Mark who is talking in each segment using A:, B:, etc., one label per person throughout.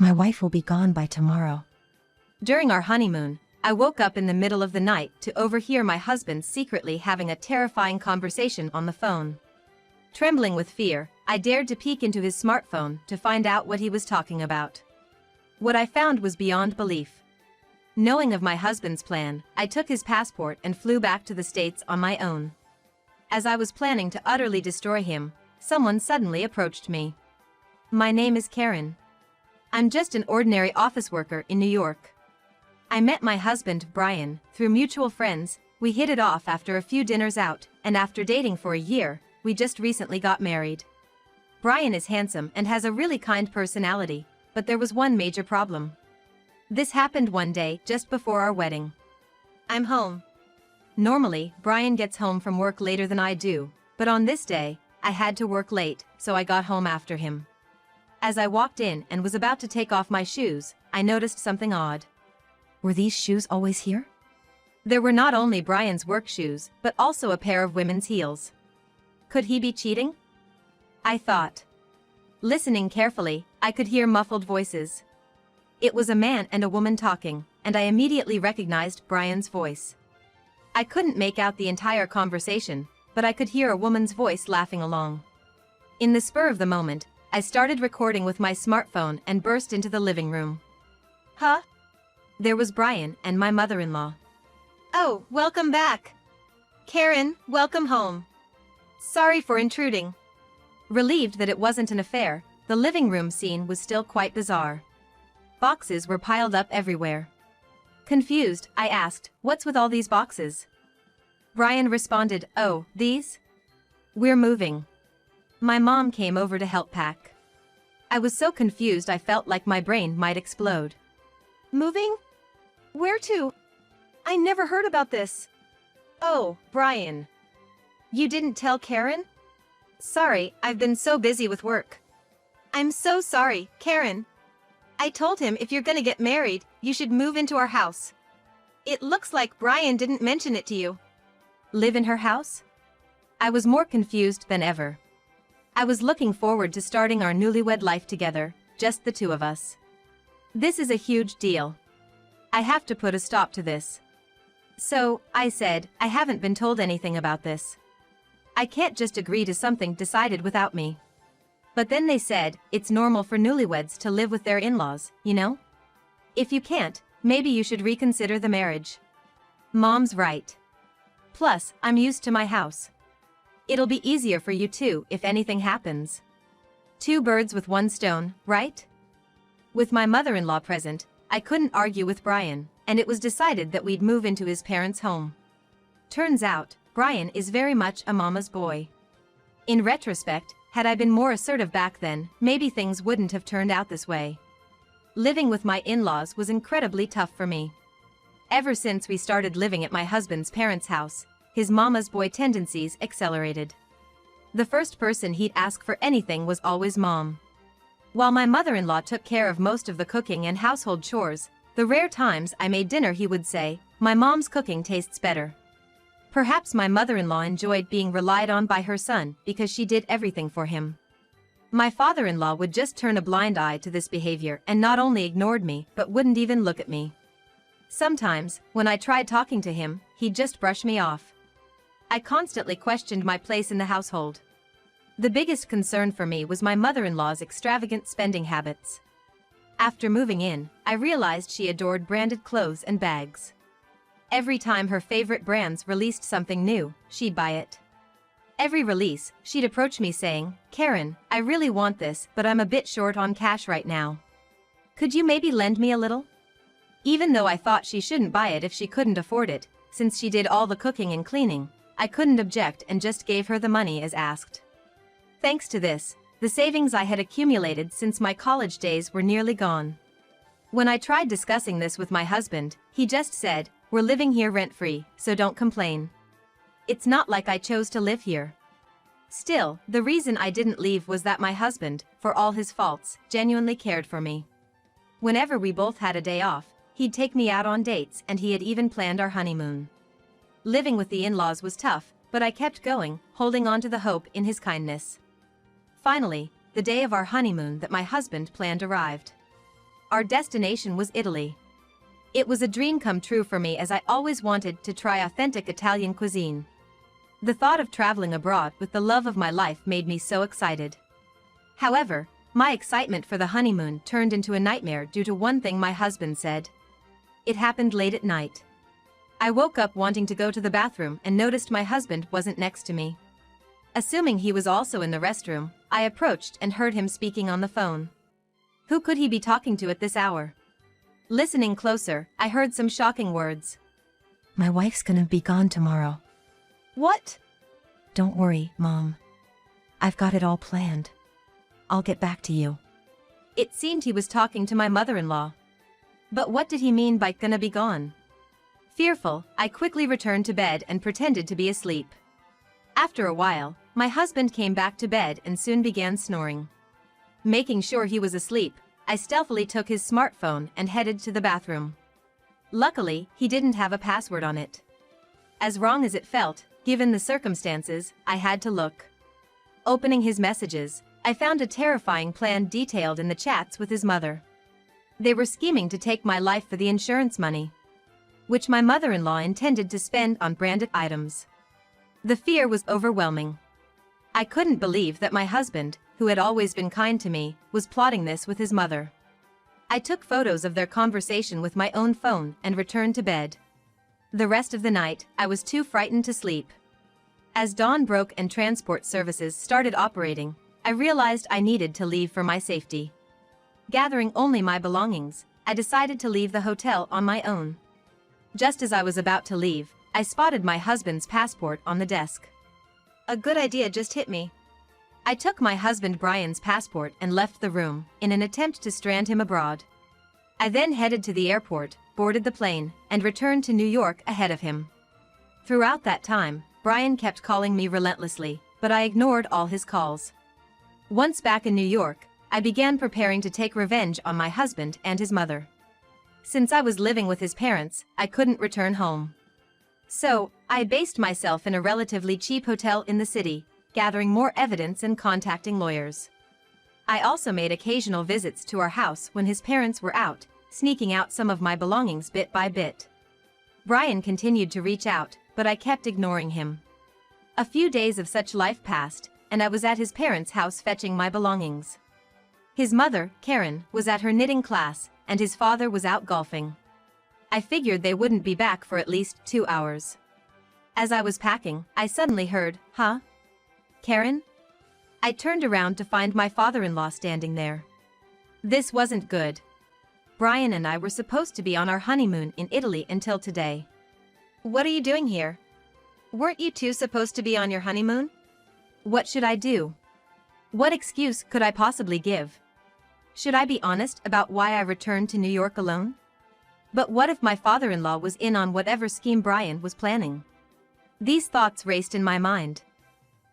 A: My wife will be gone by tomorrow.
B: During our honeymoon, I woke up in the middle of the night to overhear my husband secretly having a terrifying conversation on the phone. Trembling with fear, I dared to peek into his smartphone to find out what he was talking about. What I found was beyond belief. Knowing of my husband's plan, I took his passport and flew back to the States on my own. As I was planning to utterly destroy him, someone suddenly approached me. My name is Karen. I'm just an ordinary office worker in New York. I met my husband, Brian, through mutual friends. We hit it off after a few dinners out, and after dating for a year, we just recently got married. Brian is handsome and has a really kind personality, but there was one major problem. This happened one day just before our wedding. I'm home. Normally, Brian gets home from work later than I do, but on this day, I had to work late, so I got home after him. As I walked in and was about to take off my shoes, I noticed something odd.
A: Were these shoes always here?
B: There were not only Brian's work shoes, but also a pair of women's heels. Could he be cheating? I thought. Listening carefully, I could hear muffled voices. It was a man and a woman talking, and I immediately recognized Brian's voice. I couldn't make out the entire conversation, but I could hear a woman's voice laughing along. In the spur of the moment, I started recording with my smartphone and burst into the living room. Huh? There was Brian and my mother-in-law. Oh, welcome back. Karen, welcome home. Sorry for intruding. Relieved that it wasn't an affair, the living room scene was still quite bizarre. Boxes were piled up everywhere. Confused, I asked, "What's with all these boxes?" Brian responded, "Oh, these? We're moving." My mom came over to help pack. I was so confused I felt like my brain might explode. Moving? Where to? I never heard about this. Oh, Brian. You didn't tell Karen? Sorry, I've been so busy with work. I'm so sorry, Karen. I told him if you're gonna get married, you should move into our house. It looks like Brian didn't mention it to you. Live in her house? I was more confused than ever. I was looking forward to starting our newlywed life together, just the two of us. This is a huge deal. I have to put a stop to this. So, I said, I haven't been told anything about this. I can't just agree to something decided without me. But then they said, it's normal for newlyweds to live with their in-laws, you know? If you can't, maybe you should reconsider the marriage. Mom's right. Plus, I'm used to my house. It'll be easier for you too if anything happens. Two birds with one stone, right? With my mother-in-law present, I couldn't argue with Brian, and it was decided that we'd move into his parents' home. Turns out, Brian is very much a mama's boy. In retrospect, had I been more assertive back then, maybe things wouldn't have turned out this way. Living with my in-laws was incredibly tough for me. Ever since we started living at my husband's parents' house, his mama's boy tendencies accelerated. The first person he'd ask for anything was always Mom. While my mother-in-law took care of most of the cooking and household chores, the rare times I made dinner he would say, "My mom's cooking tastes better." Perhaps my mother-in-law enjoyed being relied on by her son because she did everything for him. My father-in-law would just turn a blind eye to this behavior and not only ignored me but wouldn't even look at me. Sometimes, when I tried talking to him, he'd just brush me off. I constantly questioned my place in the household. The biggest concern for me was my mother-in-law's extravagant spending habits. After moving in, I realized she adored branded clothes and bags. Every time her favorite brands released something new, she'd buy it. Every release, she'd approach me saying, "Karen, I really want this, but I'm a bit short on cash right now. Could you maybe lend me a little?" Even though I thought she shouldn't buy it if she couldn't afford it, since she did all the cooking and cleaning, I couldn't object and just gave her the money as asked. Thanks to this, the savings I had accumulated since my college days were nearly gone. When I tried discussing this with my husband, he just said, "We're living here rent-free, so don't complain. It's not like I chose to live here." Still, the reason I didn't leave was that my husband, for all his faults, genuinely cared for me. Whenever we both had a day off, he'd take me out on dates and he had even planned our honeymoon. Living with the in-laws was tough, but I kept going, holding on to the hope in his kindness. Finally, the day of our honeymoon that my husband planned arrived. Our destination was Italy. It was a dream come true for me as I always wanted to try authentic Italian cuisine. The thought of traveling abroad with the love of my life made me so excited. However, my excitement for the honeymoon turned into a nightmare due to one thing my husband said. It happened late at night. I woke up wanting to go to the bathroom and noticed my husband wasn't next to me. Assuming he was also in the restroom, I approached and heard him speaking on the phone. Who could he be talking to at this hour? Listening closer, I heard some shocking words.
A: My wife's gonna be gone tomorrow.
B: What?
A: Don't worry, Mom. I've got it all planned. I'll get back to you.
B: It seemed he was talking to my mother-in-law. But what did he mean by gonna be gone? Fearful, I quickly returned to bed and pretended to be asleep. After a while, my husband came back to bed and soon began snoring. Making sure he was asleep, I stealthily took his smartphone and headed to the bathroom. Luckily, he didn't have a password on it. As wrong as it felt, given the circumstances, I had to look. Opening his messages, I found a terrifying plan detailed in the chats with his mother. They were scheming to take my life for the insurance money, which my mother-in-law intended to spend on branded items. The fear was overwhelming. I couldn't believe that my husband, who had always been kind to me, was plotting this with his mother. I took photos of their conversation with my own phone and returned to bed. The rest of the night, I was too frightened to sleep. As dawn broke and transport services started operating, I realized I needed to leave for my safety. Gathering only my belongings, I decided to leave the hotel on my own. Just as I was about to leave, I spotted my husband's passport on the desk. A good idea just hit me. I took my husband Brian's passport and left the room, in an attempt to strand him abroad. I then headed to the airport, boarded the plane, and returned to New York ahead of him. Throughout that time, Brian kept calling me relentlessly, but I ignored all his calls. Once back in New York, I began preparing to take revenge on my husband and his mother. Since I was living with his parents, I couldn't return home. So, I based myself in a relatively cheap hotel in the city, gathering more evidence and contacting lawyers. I also made occasional visits to our house when his parents were out, sneaking out some of my belongings bit by bit. Brian continued to reach out, but I kept ignoring him. A few days of such life passed, and I was at his parents' house fetching my belongings. His mother, Karen, was at her knitting class, and his father was out golfing. I figured they wouldn't be back for at least 2 hours. As I was packing, I suddenly heard, "Huh? Karen?" I turned around to find my father-in-law standing there. This wasn't good. Brian and I were supposed to be on our honeymoon in Italy until today. "What are you doing here? Weren't you two supposed to be on your honeymoon?" What should I do? What excuse could I possibly give? Should I be honest about why I returned to New York alone? But what if my father-in-law was in on whatever scheme Brian was planning? These thoughts raced in my mind.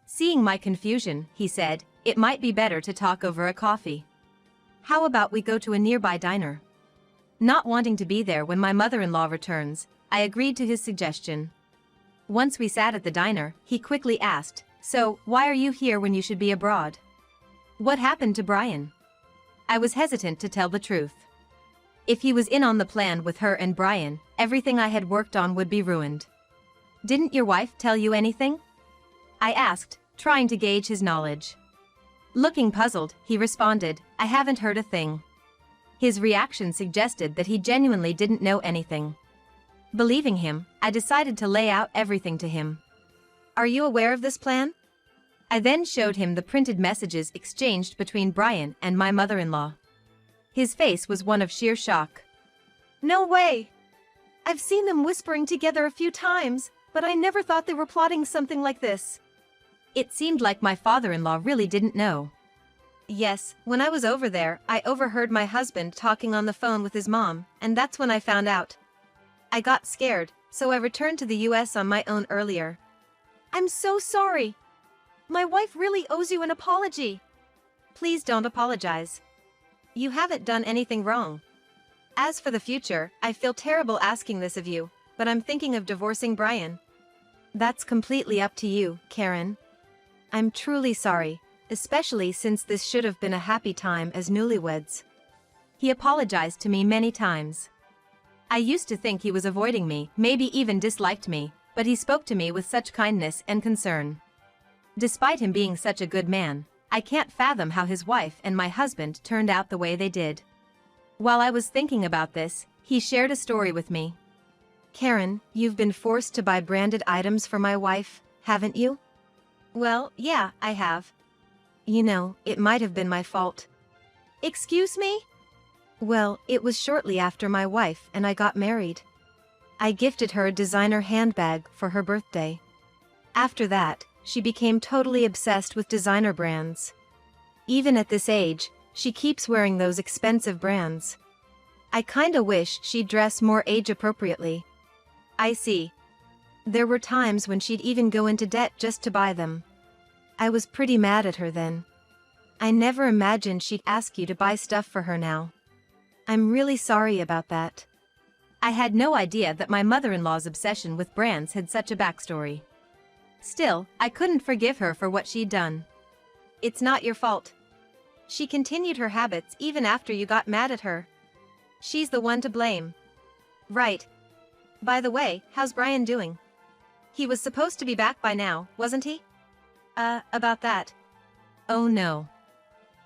B: Seeing my confusion, he said, "It might be better to talk over a coffee. How about we go to a nearby diner?" Not wanting to be there when my mother-in-law returns, I agreed to his suggestion. Once we sat at the diner, he quickly asked, "So, why are you here when you should be abroad? What happened to Brian?" I was hesitant to tell the truth. If he was in on the plan with her and Brian, everything I had worked on would be ruined. "Didn't your wife tell you anything?" I asked, trying to gauge his knowledge. Looking puzzled, he responded, "I haven't heard a thing." His reaction suggested that he genuinely didn't know anything. Believing him, I decided to lay out everything to him. "Are you aware of this plan?" I then showed him the printed messages exchanged between Brian and my mother-in-law. His face was one of sheer shock. "No way! I've seen them whispering together a few times, but I never thought they were plotting something like this." It seemed like my father-in-law really didn't know. "Yes, when I was over there, I overheard my husband talking on the phone with his mom, and that's when I found out. I got scared, so I returned to the US on my own earlier." "I'm so sorry. My wife really owes you an apology." "Please don't apologize. You haven't done anything wrong. As for the future, I feel terrible asking this of you, but I'm thinking of divorcing Brian." "That's completely up to you, Karen. I'm truly sorry, especially since this should have been a happy time as newlyweds." He apologized to me many times. I used to think he was avoiding me, maybe even disliked me, but he spoke to me with such kindness and concern. Despite him being such a good man, I can't fathom how his wife and my husband turned out the way they did. While I was thinking about this, he shared a story with me. "Karen, you've been forced to buy branded items for my wife, haven't you?" "Well, yeah, I have." "You know, it might have been my fault." "Excuse me?" "Well, it was shortly after my wife and I got married. I gifted her a designer handbag for her birthday. After that, she became totally obsessed with designer brands. Even at this age, she keeps wearing those expensive brands. I kinda wish she'd dress more age-appropriately." "I see. There were times when she'd even go into debt just to buy them. I was pretty mad at her then. I never imagined she'd ask you to buy stuff for her now. I'm really sorry about that." I had no idea that my mother-in-law's obsession with brands had such a backstory. Still, I couldn't forgive her for what she'd done. "It's not your fault. She continued her habits even after you got mad at her. She's the one to blame." "Right. By the way, how's Brian doing? He was supposed to be back by now, wasn't he?" About that." "Oh no."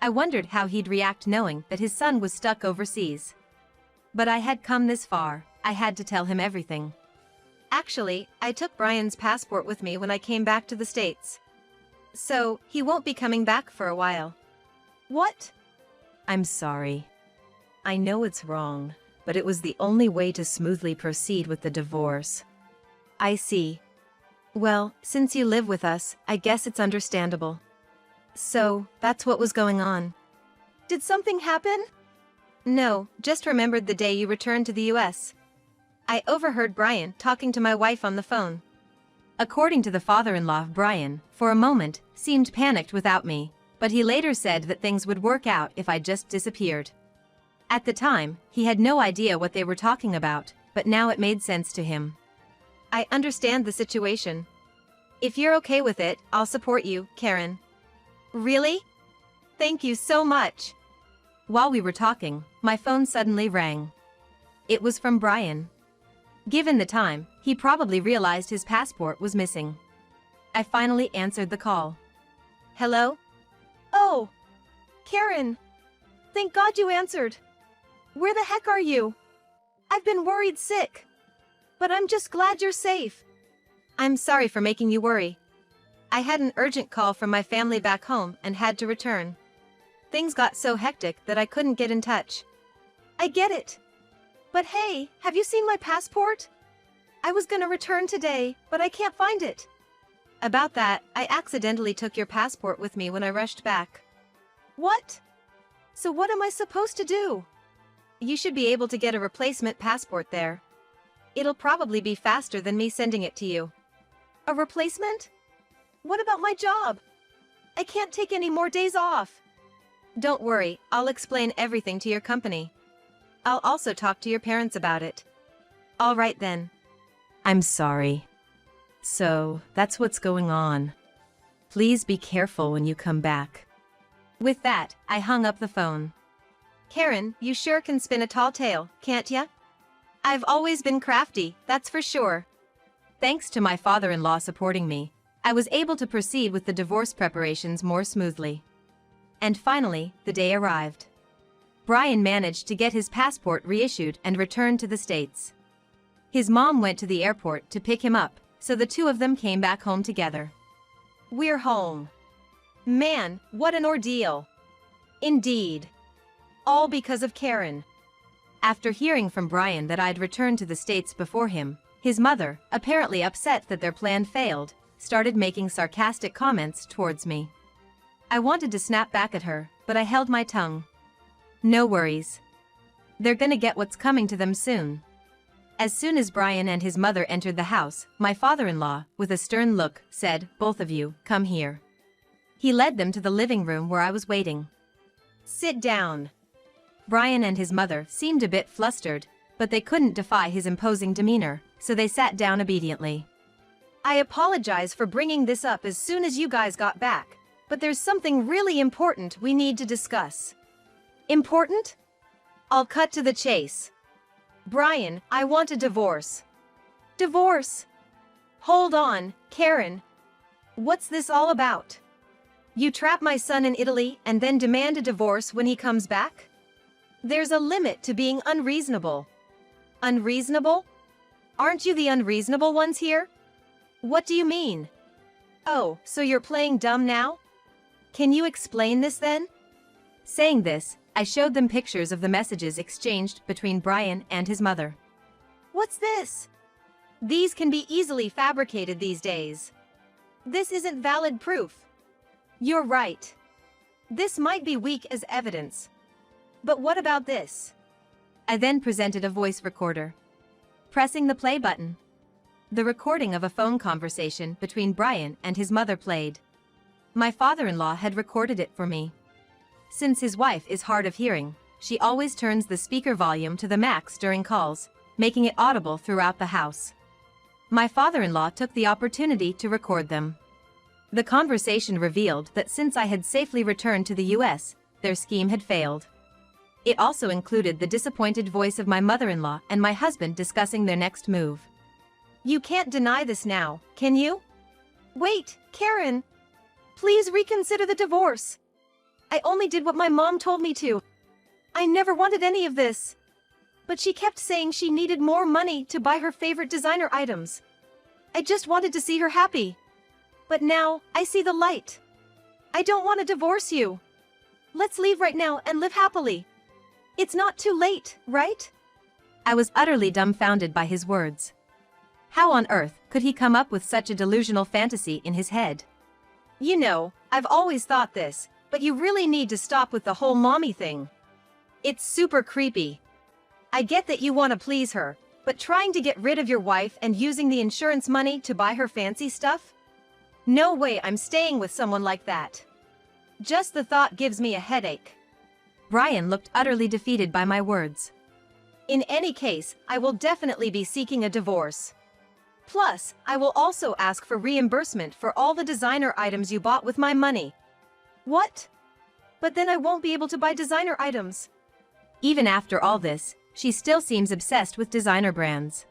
B: I wondered how he'd react knowing that his son was stuck overseas. But I had come this far, I had to tell him everything. "Actually, I took Brian's passport with me when I came back to the States. So, he won't be coming back for a while." "What?" "I'm sorry. I know it's wrong, but it was the only way to smoothly proceed with the divorce." "I see. Well, since you live with us, I guess it's understandable." "So, that's what was going on." "Did something happen?" "No, just remembered the day you returned to the US. I overheard Brian talking to my wife on the phone." According to the father-in-law of Brian, for a moment, seemed panicked without me, but he later said that things would work out if I just disappeared. At the time, he had no idea what they were talking about, but now it made sense to him. "I understand the situation. If you're okay with it, I'll support you, Karen." "Really? Thank you so much." While we were talking, my phone suddenly rang. It was from Brian. Given the time, he probably realized his passport was missing. I finally answered the call. "Hello?" "Oh, Karen. Thank God you answered. Where the heck are you? I've been worried sick. But I'm just glad you're safe." "I'm sorry for making you worry. I had an urgent call from my family back home and had to return. Things got so hectic that I couldn't get in touch." "I get it. But hey, have you seen my passport? I was gonna return today, but I can't find it." "About that, I accidentally took your passport with me when I rushed back." "What? So what am I supposed to do?" "You should be able to get a replacement passport there. It'll probably be faster than me sending it to you." "A replacement? What about my job? I can't take any more days off." "Don't worry, I'll explain everything to your company. I'll also talk to your parents about it." "All right then." "I'm sorry. So, that's what's going on. Please be careful when you come back." With that, I hung up the phone. "Karen, you sure can spin a tall tale, can't ya? I've always been crafty, that's for sure." Thanks to my father-in-law supporting me, I was able to proceed with the divorce preparations more smoothly. And finally, the day arrived. Brian managed to get his passport reissued and returned to the States. His mom went to the airport to pick him up, so the two of them came back home together. We're home. Man, what an ordeal. Indeed. All because of Karen. After hearing from Brian that I'd returned to the States before him, his mother, apparently upset that their plan failed, started making sarcastic comments towards me. I wanted to snap back at her, but I held my tongue. No worries. They're gonna get what's coming to them soon. As soon as Brian and his mother entered the house, my father-in-law, with a stern look, said, "Both of you, come here." He led them to the living room where I was waiting. "Sit down." Brian and his mother seemed a bit flustered, but they couldn't defy his imposing demeanor, so they sat down obediently. "I apologize for bringing this up as soon as you guys got back, but there's something really important we need to discuss." "Important? I'll cut to the chase. Brian, I want a divorce. Divorce? Hold on, Karen. What's this all about? You trap my son in Italy and then demand a divorce when he comes back? There's a limit to being unreasonable. Unreasonable? Aren't you the unreasonable ones here? What do you mean? Oh, so you're playing dumb now? Can you explain this then? Saying this, I showed them pictures of the messages exchanged between Brian and his mother. What's this? These can be easily fabricated these days. This isn't valid proof. You're right. This might be weak as evidence. But what about this? I then presented a voice recorder. Pressing the play button, the recording of a phone conversation between Brian and his mother played. My father-in-law had recorded it for me. Since his wife is hard of hearing, she always turns the speaker volume to the max during calls, making it audible throughout the house. My father-in-law took the opportunity to record them. The conversation revealed that since I had safely returned to the US, their scheme had failed. It also included the disappointed voice of my mother-in-law and my husband discussing their next move. You can't deny this now, can you? Wait, Karen. Please reconsider the divorce. I only did what my mom told me to. I never wanted any of this. But she kept saying she needed more money to buy her favorite designer items. I just wanted to see her happy. But now, I see the light. I don't want to divorce you. Let's leave right now and live happily. It's not too late, right? I was utterly dumbfounded by his words. How on earth could he come up with such a delusional fantasy in his head? You know, I've always thought this, but you really need to stop with the whole mommy thing. It's super creepy. I get that you want to please her, but trying to get rid of your wife and using the insurance money to buy her fancy stuff? No way I'm staying with someone like that. Just the thought gives me a headache. Brian looked utterly defeated by my words. In any case, I will definitely be seeking a divorce. Plus, I will also ask for reimbursement for all the designer items you bought with my money. What? But then I won't be able to buy designer items. Even after all this, she still seems obsessed with designer brands.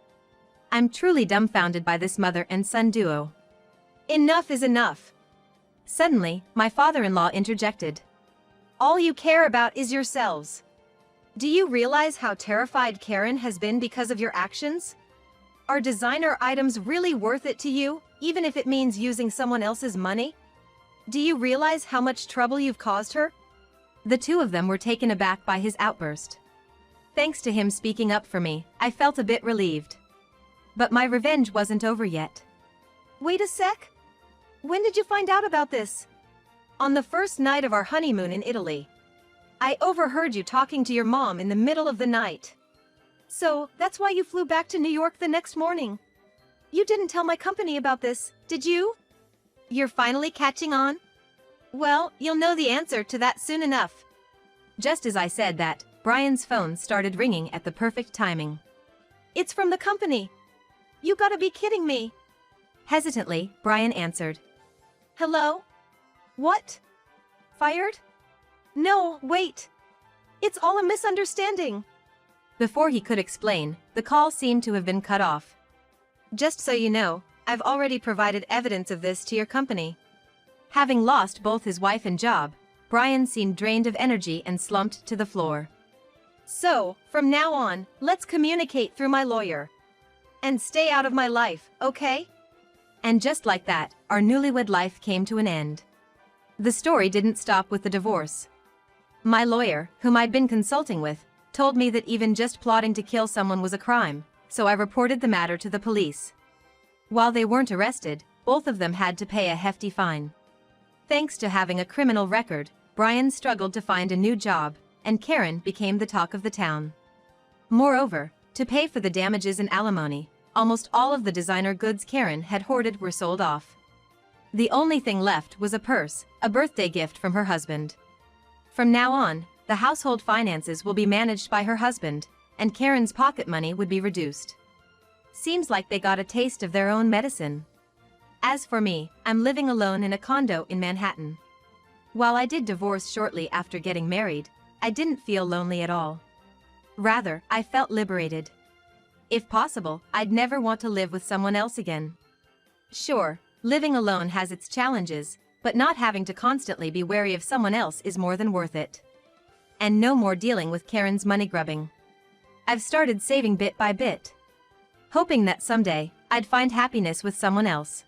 B: I'm truly dumbfounded by this mother and son duo. Enough is enough. Suddenly, my father-in-law interjected. All you care about is yourselves. Do you realize how terrified Karen has been because of your actions? Are designer items really worth it to you, even if it means using someone else's money? Do you realize how much trouble you've caused her? The two of them were taken aback by his outburst. Thanks to him speaking up for me, I felt a bit relieved. But my revenge wasn't over yet. Wait a sec. When did you find out about this? On the first night of our honeymoon in Italy. I overheard you talking to your mom in the middle of the night. So, that's why you flew back to New York the next morning. You didn't tell my company about this, did you? You're finally catching on? Well, you'll know the answer to that soon enough. Just as I said that, Brian's phone started ringing at the perfect timing. It's from the company. You gotta be kidding me. Hesitantly, Brian answered. Hello? What? Fired? No, wait. It's all a misunderstanding. Before he could explain, the call seemed to have been cut off. Just so you know, I've already provided evidence of this to your company. Having lost both his wife and job, Brian seemed drained of energy and slumped to the floor. So, from now on, let's communicate through my lawyer. And stay out of my life, okay? And just like that, our newlywed life came to an end. The story didn't stop with the divorce. My lawyer, whom I'd been consulting with, told me that even just plotting to kill someone was a crime, so I reported the matter to the police. While they weren't arrested, both of them had to pay a hefty fine. Thanks to having a criminal record, Brian struggled to find a new job, and Karen became the talk of the town. Moreover, to pay for the damages and alimony, almost all of the designer goods Karen had hoarded were sold off. The only thing left was a purse, a birthday gift from her husband. From now on, the household finances will be managed by her husband, and Karen's pocket money would be reduced. Seems like they got a taste of their own medicine. As for me, I'm living alone in a condo in Manhattan. While I did divorce shortly after getting married, I didn't feel lonely at all. Rather, I felt liberated. If possible, I'd never want to live with someone else again. Sure, living alone has its challenges, but not having to constantly be wary of someone else is more than worth it. And no more dealing with Karen's money grubbing. I've started saving bit by bit, hoping that someday, I'd find happiness with someone else.